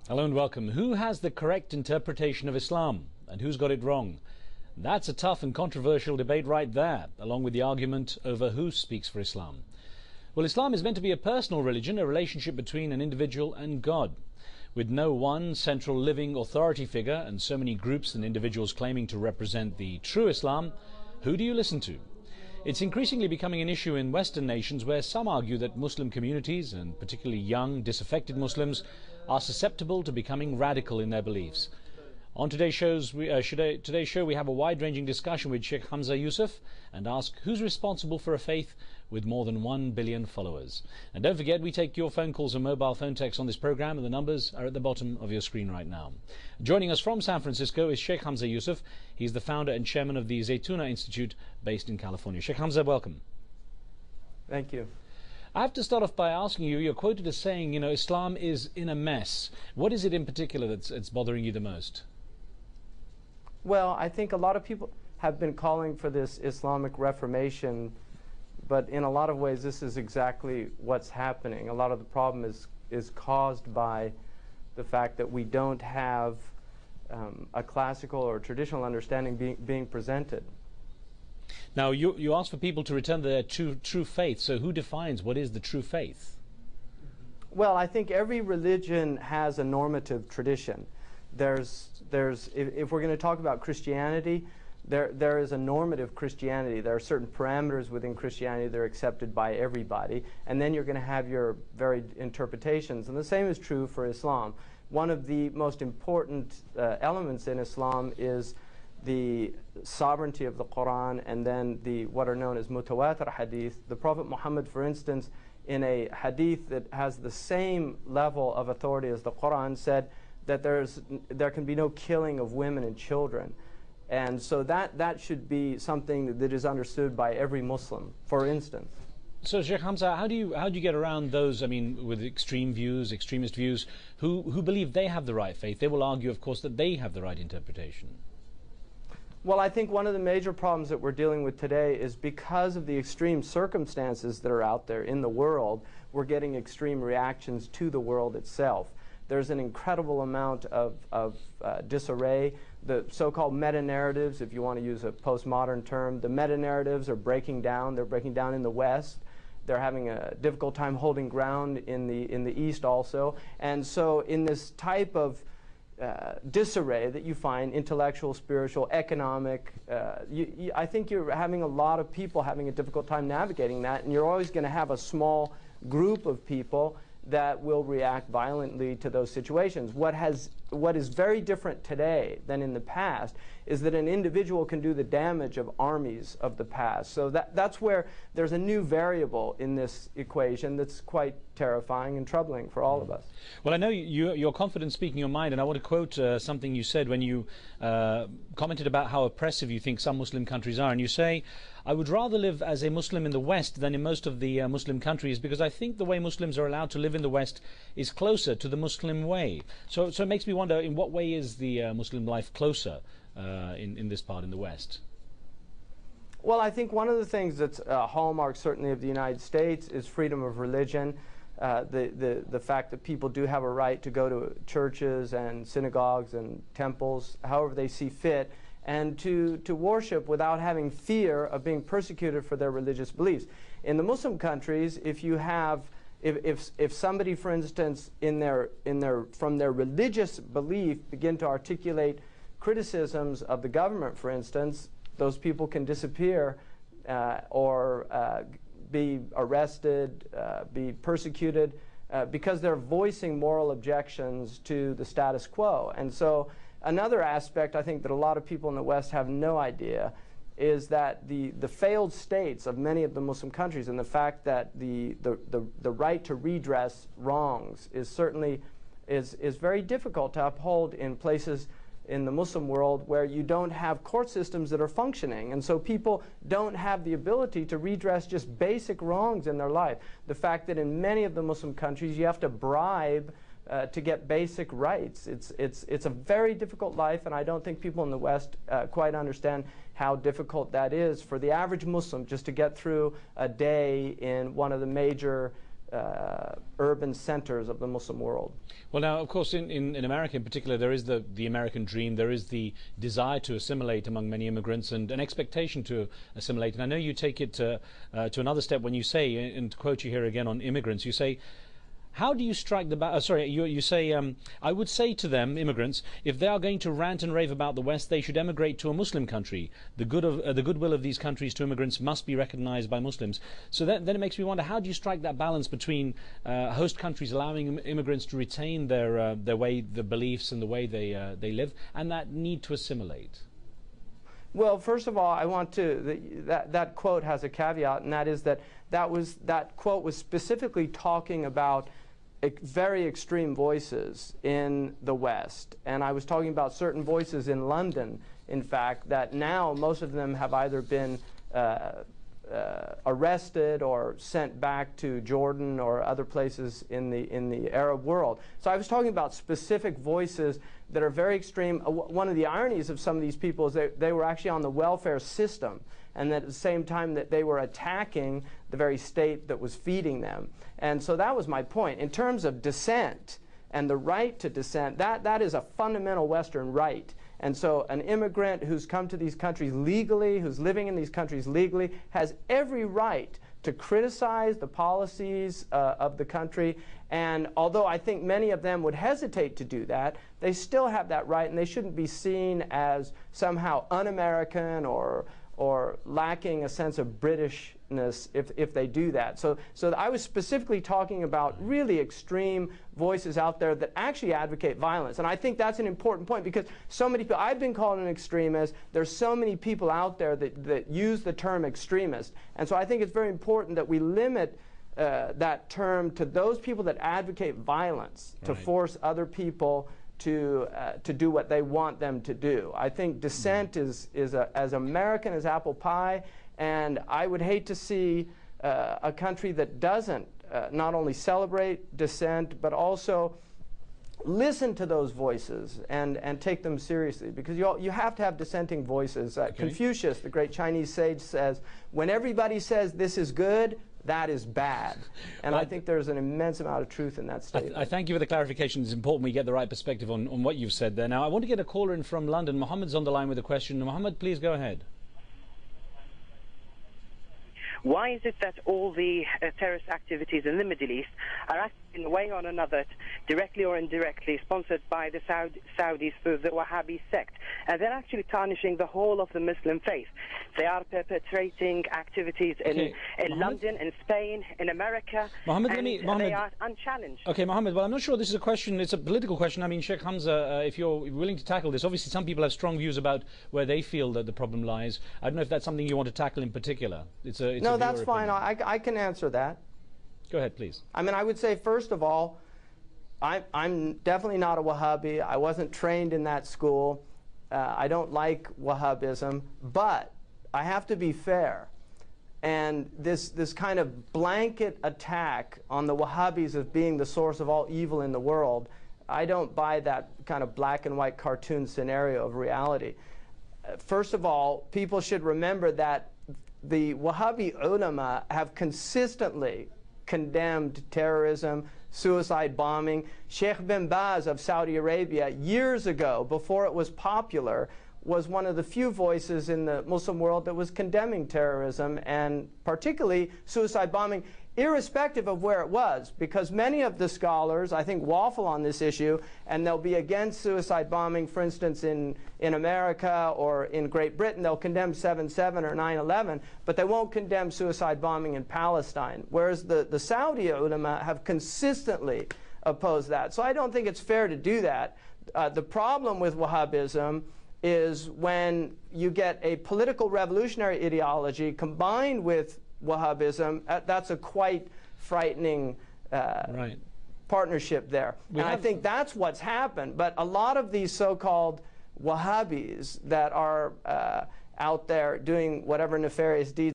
Hello and welcome. Who has the correct interpretation of Islam and who's got it wrong? That's a tough and controversial debate right there, along with the argument over who speaks for Islam. Well, Islam is meant to be a personal religion, a relationship between an individual and God. With no one central living authority figure and so many groups and individuals claiming to represent the true Islam, who do you listen to? It's increasingly becoming an issue in Western nations where some argue that Muslim communities, and particularly young, disaffected Muslims, are susceptible to becoming radical in their beliefs. On today's show, we have a wide-ranging discussion with Shaykh Hamza Yusuf and ask who's responsible for a faith with more than 1 billion followers. And don't forget, we take your phone calls and mobile phone texts on this program, and the numbers are at the bottom of your screen right now. Joining us from San Francisco is Shaykh Hamza Yusuf. He's the founder and chairman of the Zaytuna Institute based in California. Shaykh Hamza, welcome. Thank you. I have to start off by asking you, you're quoted as saying, Islam is in a mess. What is it in particular that's bothering you the most? Well, I think a lot of people have been calling for this Islamic Reformation, but in a lot of ways this is exactly what's happening. A lot of the problem is caused by the fact that we don't have a classical or traditional understanding being presented. Now, you ask for people to return to their true faith, so who defines what is the true faith? Well, I think every religion has a normative tradition. If we're going to talk about Christianity, there is a normative Christianity. There are certain parameters within Christianity that are accepted by everybody, and then you're going to have your varied interpretations. And the same is true for Islam. One of the most important elements in Islam is the sovereignty of the Quran, and then what are known as mutawatir hadith. The Prophet Muhammad, for instance, in a hadith that has the same level of authority as the Quran, said that there can be no killing of women and children. And so that should be something that is understood by every Muslim, for instance. So, Shaykh Hamza, how do you get around those, with extremist views, who believe they have the right faith? They will argue, of course, that they have the right interpretation. Well, I think one of the major problems that we're dealing with today is because of the extreme circumstances that are out there in the world, we're getting extreme reactions to the world itself. There's an incredible amount of disarray. The so-called meta-narratives, if you want to use a postmodern term, the meta-narratives are breaking down. They're breaking down in the West. They're having a difficult time holding ground in the East also. And so in this type of disarray that you find, intellectual, spiritual, economic, I think you're having a lot of people having a difficult time navigating that, and you're always going to have a small group of people that will react violently to those situations. What is very different today than in the past is that an individual can do the damage of armies of the past. So that's where there's a new variable in this equation that's quite terrifying and troubling for all of us. Well, I know you're confident speaking your mind, and I want to quote something you said when you commented about how oppressive you think some Muslim countries are. And you say, "I would rather live as a Muslim in the West than in most of the Muslim countries because I think the way Muslims are allowed to live in the West is closer to the Muslim way." So it makes me wonder, in what way is the Muslim life closer in this part in the West? Well, I think one of the things that's a hallmark certainly of the United States is freedom of religion. The fact that people do have a right to go to churches and synagogues and temples however they see fit, and to worship without having fear of being persecuted for their religious beliefs. In the Muslim countries, if somebody, for instance, from their religious belief begin to articulate criticisms of the government, for instance, those people can disappear or be arrested, be persecuted because they're voicing moral objections to the status quo. And so another aspect I think that a lot of people in the West have no idea is that the failed states of many of the Muslim countries, and the fact that the right to redress wrongs is certainly is very difficult to uphold in places in the Muslim world where you don't have court systems that are functioning. And so people don't have the ability to redress just basic wrongs in their life. The fact that in many of the Muslim countries you have to bribe to get basic rights. It's a very difficult life, and I don't think people in the West quite understand how difficult that is for the average Muslim just to get through a day in one of the major urban centers of the Muslim world. Well, now, of course, in America in particular, there is the American dream. There is the desire to assimilate among many immigrants and an expectation to assimilate. And I know you take it to another step when you say, and to quote you here again on immigrants, you say, how do you strike the balance? You say, I would say to them, immigrants, if they are going to rant and rave about the West, they should emigrate to a Muslim country. The goodwill of these countries to immigrants must be recognized by Muslims. So then it makes me wonder, how do you strike that balance between host countries allowing immigrants to retain their way, the beliefs and the way they live, and that need to assimilate? Well, first of all, I want to, that quote has a caveat, and that is that quote was specifically talking about very extreme voices in the West. And I was talking about certain voices in London, in fact, that now most of them have either been arrested or sent back to Jordan or other places in the Arab world. So I was talking about specific voices that are very extreme. One of the ironies of some of these people is they were actually on the welfare system, and that at the same time that they were attacking the very state that was feeding them. And so that was my point. In terms of dissent and the right to dissent, that is a fundamental Western right. And so an immigrant who's come to these countries legally, who's living in these countries legally, has every right to criticize the policies of the country. And although I think many of them would hesitate to do that, they still have that right, and they shouldn't be seen as somehow un-American or lacking a sense of Britishness if they do that. So I was specifically talking about really extreme voices out there that actually advocate violence. And I think that's an important point, because so many people, I've been called an extremist, there's so many people out there that use the term extremist. And so I think it's very important that we limit that term to those people that advocate violence, to force other people to do what they want them to do. I think dissent is as American as apple pie, and I would hate to see a country that doesn't not only celebrate dissent, but also listen to those voices and take them seriously, because you have to have dissenting voices. Confucius, the great Chinese sage, says, when everybody says this is good, that is bad. And I think there's an immense amount of truth in that statement. I thank you for the clarification. It's important we get the right perspective on what you've said there. Now, I want to get a caller in from London. Mohammed's on the line with a question. Mohammed, please go ahead. Why is it that all the terrorist activities in the Middle East are acting in a way or another, directly or indirectly, sponsored by the Saudis through the Wahhabi sect? And they're actually tarnishing the whole of the Muslim faith. They are perpetrating activities in London, in Spain, in America, Mohammed, and they are unchallenged. Okay, Mohammed, well, I'm not sure this is a question, it's a political question. I mean, Sheikh Hamza, if you're willing to tackle this, obviously some people have strong views about where they feel that the problem lies. I don't know if that's something you want to tackle in particular. No, that's fine. I can answer that. Go ahead, please. I mean, I would say, first of all, I'm definitely not a Wahhabi. I wasn't trained in that school. I don't like Wahhabism, but I have to be fair. And this kind of blanket attack on the Wahhabis as being the source of all evil in the world, I don't buy that kind of black and white cartoon scenario of reality. First of all, people should remember that the Wahhabi ulama have consistently condemned terrorism, suicide bombing. Sheikh bin Baz of Saudi Arabia, years ago, before it was popular, was one of the few voices in the Muslim world that was condemning terrorism, and particularly suicide bombing, irrespective of where it was, because many of the scholars, I think, waffle on this issue, and they'll be against suicide bombing, for instance, in America or in Great Britain. They'll condemn 7/7 or 9/11, but they won't condemn suicide bombing in Palestine, whereas the Saudi ulama have consistently opposed that. So I don't think it's fair to do that. The problem with Wahhabism is when you get a political revolutionary ideology combined with Wahhabism, that's a quite frightening partnership there. And I think that's what's happened. But a lot of these so-called Wahhabis that are out there doing whatever nefarious deeds